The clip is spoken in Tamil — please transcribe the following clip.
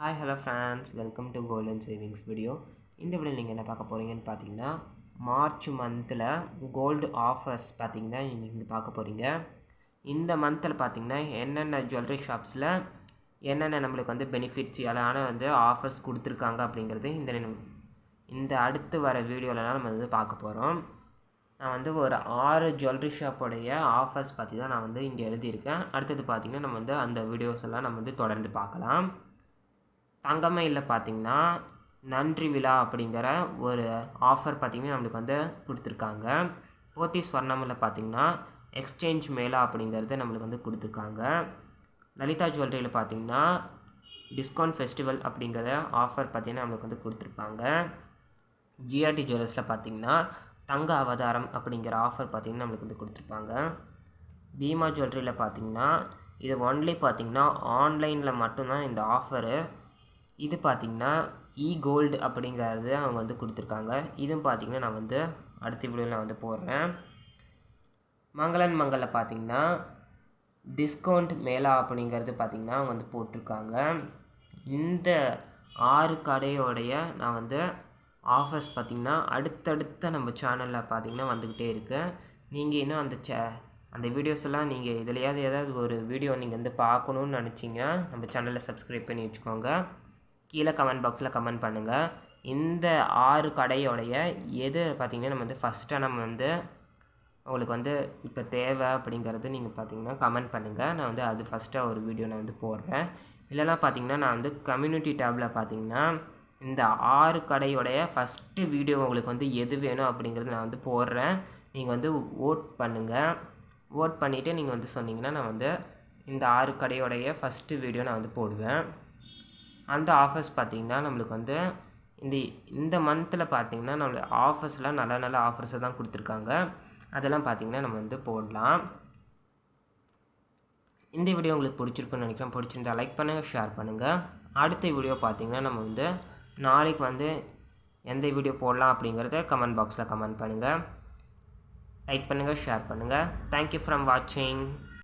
Hi hello friends, welcome to golden savings video. இந்த வீடியோ நீங்கள் என்ன பார்க்க போகிறீங்கன்னு பார்த்தீங்கன்னா, மார்ச் மந்தில் கோல்டு ஆஃபர்ஸ் பார்த்தீங்கன்னா நீங்கள் பார்க்க போகிறீங்க. இந்த மந்தில் பார்த்தீங்கன்னா என்னென்ன ஜுவல்லரி ஷாப்ஸில் என்னென்ன நம்மளுக்கு வந்து பெனிஃபிட்ஸ் எல்லாம் ஆஃபர்ஸ் கொடுத்துருக்காங்க அப்படிங்கிறது இந்த அடுத்து வர வீடியோலலாம் நம்ம பார்க்க போகிறோம். நான் ஒரு 6 ஜுவல்லரி ஷாப்போடைய ஆஃபர்ஸ் பற்றி தான் நான் இங்கே எழுதியிருக்கேன். அடுத்தது பார்த்திங்கன்னா நம்ம அந்த வீடியோஸ் எல்லாம் நம்ம தொடர்ந்து பார்க்கலாம். தங்கமயிலில் பார்த்திங்கன்னா நன்றி விழா அப்படிங்கிற ஒரு ஆஃபர் பார்த்திங்கன்னா நம்மளுக்கு கொடுத்துருக்காங்க. போத்தி ஸ்வர்ணமில் பார்த்திங்கன்னா எக்ஸ்சேஞ்ச் மேளா அப்படிங்கிறது நம்மளுக்கு கொடுத்துருக்காங்க. லலிதா ஜுவல்லரியில் பார்த்திங்கன்னா டிஸ்கவுண்ட் ஃபெஸ்டிவல் அப்படிங்கிற ஆஃபர் பார்த்திங்கன்னா நம்மளுக்கு கொடுத்துருப்பாங்க. ஜிஆர்டி ஜுவல்லர்ஸில் பார்த்திங்கன்னா தங்க அவதாரம் அப்படிங்கிற ஆஃபர் பார்த்திங்கன்னா நம்மளுக்கு கொடுத்துருப்பாங்க. பீமா ஜுவல்லரியில் பார்த்திங்கன்னா இது ஒன்லி பார்த்திங்கன்னா ஆன்லைனில் மட்டும்தான் இந்த ஆஃபரு. இது பார்த்திங்கன்னா கோல்டு அப்படிங்கிறது அவங்க கொடுத்துருக்காங்க. இதுவும் பார்த்திங்கன்னா நான் அடுத்த வீடியோவில் போடுறேன். மங்களில் பார்த்திங்கன்னா டிஸ்கவுண்ட் மேளா அப்படிங்கிறது பார்த்திங்கன்னா அவங்க போட்டிருக்காங்க. இந்த 6 கடையோடைய நான் ஆஃபர்ஸ் பார்த்திங்கன்னா அடுத்தடுத்த நம்ம சேனலில் பார்த்திங்கன்னா வந்துக்கிட்டே இருக்குது. நீங்கள் இன்னும் அந்த வீடியோஸ் எல்லாம் நீங்கள் இதிலையாவது ஏதாவது ஒரு வீடியோ நீங்கள் பார்க்கணுன்னு நினச்சிங்கன்னா நம்ம சேனலை சப்ஸ்கிரைப் பண்ணி வச்சுக்கோங்க. கீழே கமெண்ட் பாக்ஸில் கமெண்ட் பண்ணுங்கள். இந்த 6 கடையோடைய எது பார்த்திங்கன்னா நம்ம ஃபஸ்ட்டாக நம்ம உங்களுக்கு இப்போ தேவை அப்படிங்கிறது நீங்கள் பார்த்திங்கன்னா கமெண்ட் பண்ணுங்கள். நான் அது ஃபஸ்ட்டாக ஒரு வீடியோ நான் போடுறேன். இல்லைனா பார்த்திங்கன்னா நான் கம்யூனிட்டி டேப்பில் பார்த்திங்கன்னா இந்த 6 கடையோடைய ஃபஸ்ட்டு வீடியோ உங்களுக்கு எது வேணும் அப்படிங்கிறது நான் போடுறேன். நீங்கள் ஓட் பண்ணுங்கள். ஓட் பண்ணிவிட்டு நீங்கள் சொன்னீங்கன்னா நான் இந்த 6 கடையோடைய ஃபஸ்ட்டு வீடியோ நான் போடுவேன். அந்த ஆஃபர்ஸ் பார்த்திங்கன்னா நம்மளுக்கு இந்த மந்தில் பார்த்திங்கன்னா நம்மளுக்கு ஆஃபர்ஸ்லாம் நல்ல ஆஃபர்ஸை தான் கொடுத்துருக்காங்க. அதெல்லாம் பார்த்திங்கன்னா நம்ம போடலாம். இந்த வீடியோ உங்களுக்கு பிடிச்சிருக்குன்னு நினைக்கிறேன். பிடிச்சிருந்தா லைக் பண்ணுங்கள், ஷேர் பண்ணுங்கள். அடுத்த வீடியோ பார்த்திங்கன்னா நம்ம நாளைக்கு எந்த வீடியோ போடலாம் அப்படிங்கிறத கமெண்ட் பாக்ஸில் கமெண்ட் பண்ணுங்கள். லைக் பண்ணுங்கள், ஷேர் பண்ணுங்கள். தேங்க்யூ ஃப்ரம் வாட்சிங்.